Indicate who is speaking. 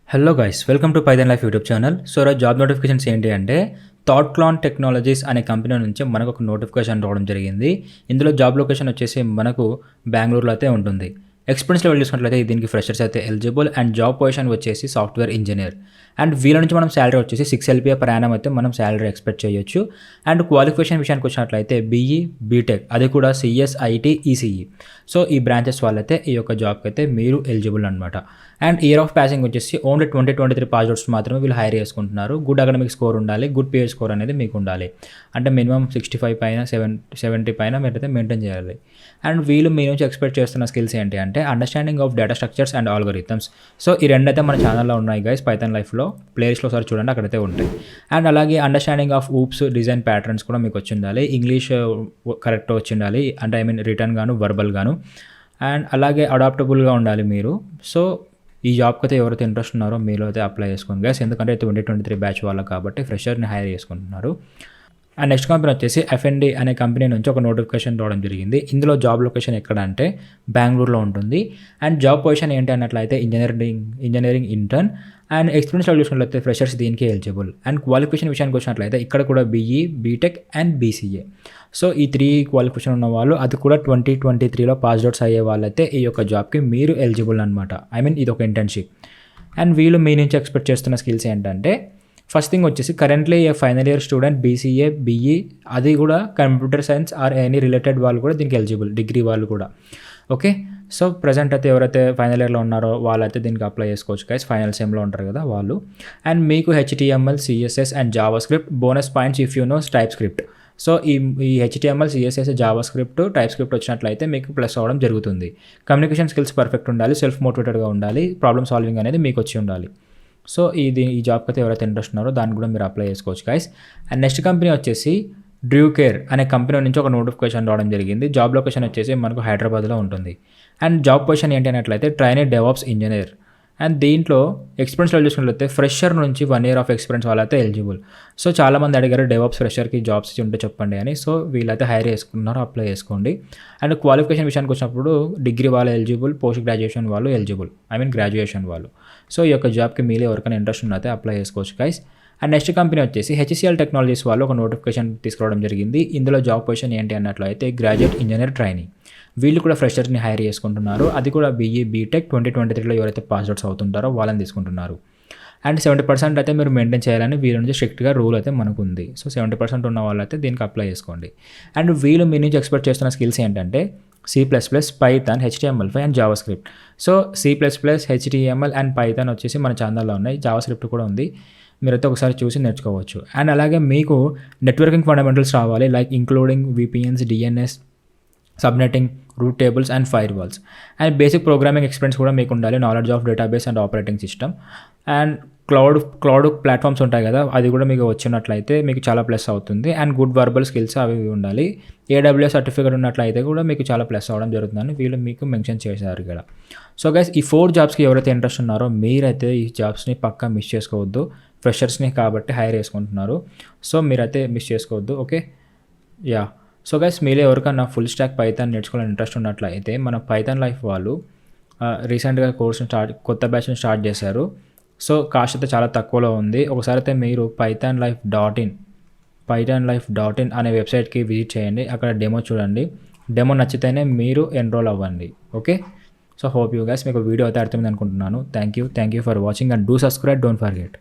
Speaker 1: Hello guys, welcome to Python life YouTube channel. So job notifications ఏంటి అంటే థాట్క్లాన్ technologies అనే company నుంచి మనకు ఒక నోటిఫికేషన్ రావడం జరిగింది. ఇందులో జాబ్ లొకేషన్ వచ్చేసి మనకు బెంగళూరులో అయితే ఉంటుంది. ఎక్స్పీరియన్స్ లెవెల్ చూసినట్లయితే దీనికి ఫ్రెషర్స్ అయితే ఎలిజిబుల్ అండ్ జాబ్ పొజిషన్ వచ్చేసి సాఫ్ట్వేర్ ఇంజనీర్. అండ్ వీళ్ళ నుంచి మనం శాలరీ వచ్చేసి 6 LPA per annum అయితే మనం శాలరీ ఎక్స్పెక్ట్ చేయొచ్చు. అండ్ క్వాలిఫికేషన్ విషయానికి వచ్చినట్లయితే BE, బీటెక్, అది కూడా CS, IT, ECE. సో ఈ బ్రాంచెస్ వాళ్ళైతే ఈ యొక్క జాబ్కి అయితే మీరు ఎలిజిబుల్ అనమాట. అండ్ ఇయర్ ఆఫ్ పాసింగ్ వచ్చేసి ఓన్లీ 2023 పాస్ అవుట్స్ మాత్రమే వీళ్ళు హైర్ చేసుకుంటున్నారు. గుడ్ అకాడమిక్ స్కోర్ ఉండాలి, గుడ్ PH స్కోర్ అనేది మీకు ఉండాలి. అంటే మినిమం 65 పైన 70 పైన మీరైతే మెయింటైన్ చేయాలి. అండ్ వీళ్ళు మీ నుంచి ఎక్స్పెక్ట్ చేస్తున్న స్కిల్స్ ఏంటి అంటే understanding of data structures and algorithms. So ఈ రెండు అయితే మన ఛానల్లో ఉన్నాయి గైస్. పైథాన్ లైఫ్లో ప్లేలిస్ట్లో ఒకసారి చూడండి, అక్కడైతే ఉంటాయి. అండ్ అలాగే understanding of oops, design patterns కూడా మీకు వచ్చి ఉండాలి. ఇంగ్లీష్ కరెక్ట్గా వచ్చి ఉండాలి, అంటే రిటర్న్ గాను వర్బల్ గాను. అండ్ అలాగే అడాప్టబుల్గా ఉండాలి మీరు. సో ఈ జాబ్కి అయితే ఎవరైతే ఇంట్రెస్ట్ ఉన్నారో మీలో అయితే అప్లై చేసుకోండి గైస్. ఎందుకంటే 2023 బ్యాచ్ వాళ్ళ కాబట్టి ఫ్రెషర్ని హైర్ చేసుకుంటున్నారు. అండ్ నెక్స్ట్ కంపెనీ వచ్చేసి Affinidi అనే కంపెనీ నుంచి ఒక నోటిఫికేషన్ రావడం జరిగింది. ఇందులో జాబ్ లొకేషన్ ఎక్కడ అంటే బెంగళూరులో ఉంటుంది. అండ్ జాబ్ పొజిషన్ ఏంటి అన్నట్లయితే engineering intern. And experience level చూసినట్లయితే ఫ్రెషర్స్ దీనికి ఎలిజిబుల్. అండ్ క్వాలిఫికేషన్ విషయానికి వచ్చినట్లయితే ఇక్కడ కూడా BE, BTech and BCA. So ఈ 3 క్వాలిఫికేషన్ ఉన్న వాళ్ళు, అది కూడా 2023లో పాస్ అవుట్స్ అయ్యే వాళ్ళైతే ఈ యొక్క జాబ్కి మీరు ఎలిజిబుల్ అనమాట. ఇది ఒక ఇంటర్న్షిప్. అండ్ వీళ్ళు మీ నుంచి ఎక్స్పెక్ట్ చేస్తున్న స్కిల్స్ ఏంటంటే ఫస్ట్ థింగ్ వచ్చేసి currently final year student BCA, BE, అది కూడా computer science or any related వాళ్ళు కూడా దీనికి ఎలిజిబుల్, డిగ్రీ వాళ్ళు కూడా. ఓకే, సో ప్రజెంట్ అయితే ఎవరైతే ఫైనల్ ఇయర్లో ఉన్నారో వాళ్ళైతే దీనికి అప్లై చేసుకోవచ్చు గైస్. ఫైనల్ సెమ్లో ఉంటారు కదా వాళ్ళు. అండ్ మీకు HTML, CSS and Java script, bonus points if you know type script. So ఈ HTML, CSS, Java script, type script వచ్చినట్లయితే మీకు ప్లస్ అవ్వడం జరుగుతుంది. కమ్యూనికేషన్ స్కిల్స్ పర్ఫెక్ట్ ఉండాలి, సెల్ఫ్ మోటివేటెడ్గా ఉండాలి, ప్రాబ్లమ్ సాల్వింగ్ అనేది మీకు వచ్చి ఉండాలి. సో ఈ జాబ్కి అయితే ఎవరైతే ఇంట్రెస్ట్ ఉన్నారో దాన్ని కూడా మీరు అప్లై చేసుకోవచ్చు గైస్. అండ్ నెక్స్ట్ కంపెనీ వచ్చేసి Drucare అనే కంపెనీ నుంచి ఒక నోటిఫికేషన్ రావడం జరిగింది. జాబ్ లొకేషన్ వచ్చేసి మనకు హైదరాబాద్లో ఉంటుంది. అండ్ జాబ్ పొజిషన్ ఏంటి అన్నట్లయితే ట్రైనీ డెవాప్స్ ఇంజనీర్. అండ్ దీంట్లో ఎక్స్పీరియన్స్ చూసుకున్నట్లయితే ఫ్రెషర్ నుంచి 1 year ఆఫ్ ఎక్స్పీరియన్స్ వాళ్ళైతే ఎలిజిబుల్. సో చాలామంది అడిగారు డెవాప్స్ ఫ్రెషర్కి జాబ్స్ ఉంటే చెప్పండి అని. సో వీళ్ళైతే హైర్ చేసుకున్నారు, అప్లై చేసుకోండి. అండ్ క్వాలిఫికేషన్ విషయానికి వచ్చినప్పుడు డిగ్రీ వాళ్ళు ఎలిజిబుల్, పోస్ట్ గ్రాడ్యుయేషన్ వాళ్ళు ఎలిజిబుల్, గ్రాడ్యుయేషన్ వాళ్ళు. సో ఈ యొక్క జాబ్కి మీలో ఎవరికైనా ఇంట్రెస్ట్ ఉన్నైతే అప్లై చేసుకోవచ్చు గైస్. అండ్ నెక్స్ట్ కంపెనీ వచ్చేసి HCL టెక్నాలజీస్ వాళ్ళు ఒక నోటిఫికేషన్ తీసుకురావడం జరిగింది. ఇందులో జాబ్ పొజిషన్ ఏంటి అన్నట్లయితే గ్రాడ్యుయేట్ ఇంజనీర్ ట్రైనీ. వీళ్ళు కూడా ఫ్రెషర్ని హైర్ చేసుకుంటున్నారు. అది కూడా BE, బీటెక్ 2023లో ఎవరైతే పాస్ అవుట్స్ అవుతుంటారో వాళ్ళని తీసుకుంటున్నారు. అండ్ 70% అయితే మీరు మెయింటైన్ చేయాలని వీళ్ళ నుంచి స్ట్రిక్ట్గా రూల్ అయితే మనకు ఉంది. సో 70% ఉన్న వాళ్ళైతే దీనికి అప్లై చేసుకోండి. అండ్ వీళ్ళు మీ నుంచి ఎక్స్పెక్ట్ చేస్తున్న స్కిల్స్ ఏంటంటే C++, Python, HTML5 and Java script. So C++, HTML and Python వచ్చేసి మన ఛానల్లో ఉన్నాయి. జావా స్క్రిప్ట్ కూడా ఉంది, మీరైతే ఒకసారి చూసి నేర్చుకోవచ్చు. అండ్ అలాగే మీకు నెట్వర్కింగ్ ఫండమెంటల్స్ రావాలి, like including VPNs, DNS, subnetting, route tables and firewalls. And basic programming experience కూడా మీకు ఉండాలి, knowledge of database and operating system. And cloud platforms ఉంటాయి కదా, అది కూడా మీకు వచ్చినట్లయితే మీకు చాలా ప్లస్ అవుతుంది. అండ్ గుడ్ వర్బల్ స్కిల్స్ అవి ఉండాలి. AWS సర్టిఫికేట్ ఉన్నట్లయితే కూడా మీకు చాలా ప్లస్ అవ్వడం జరుగుతుందని వీళ్ళు మీకు మెన్షన్ చేశారు ఇక్కడ. సో గైస్, ఈ 4 జాబ్స్కి ఎవరైతే ఇంట్రెస్ట్ ఉన్నారో మీరైతే ఈ జాబ్స్ని పక్కా మిస్ చేసుకోవద్దు. ఫ్రెషర్స్ని కాబట్టి హైర్ చేసుకుంటున్నారు, సో మీరైతే మిస్ చేసుకోవద్దు. Okay, yeah. సో గైస్, మీలో ఎవరికన్నా ఫుల్ స్టాక్ పైథాన్ నేర్చుకోవాలని ఇంట్రెస్ట్ ఉన్నట్లయితే మన పైథాన్ లైఫ్ వాళ్ళు రీసెంట్గా కొత్త బ్యాచ్ని స్టార్ట్ చేశారు. సో కాస్ట్ అయితే చాలా తక్కువలో ఉంది. ఒకసారి అయితే మీరు pythonlife.in అనే వెబ్సైట్కి విజిట్ చేయండి. అక్కడ డెమో చూడండి. డెమో నచ్చితేనే మీరు ఎన్రోల్ అవ్వండి. Okay, so hope you guys మీకు వీడియో అయితే అర్థమైంది అనుకుంటున్నాను. Thank you for watching and do subscribe, don't forget.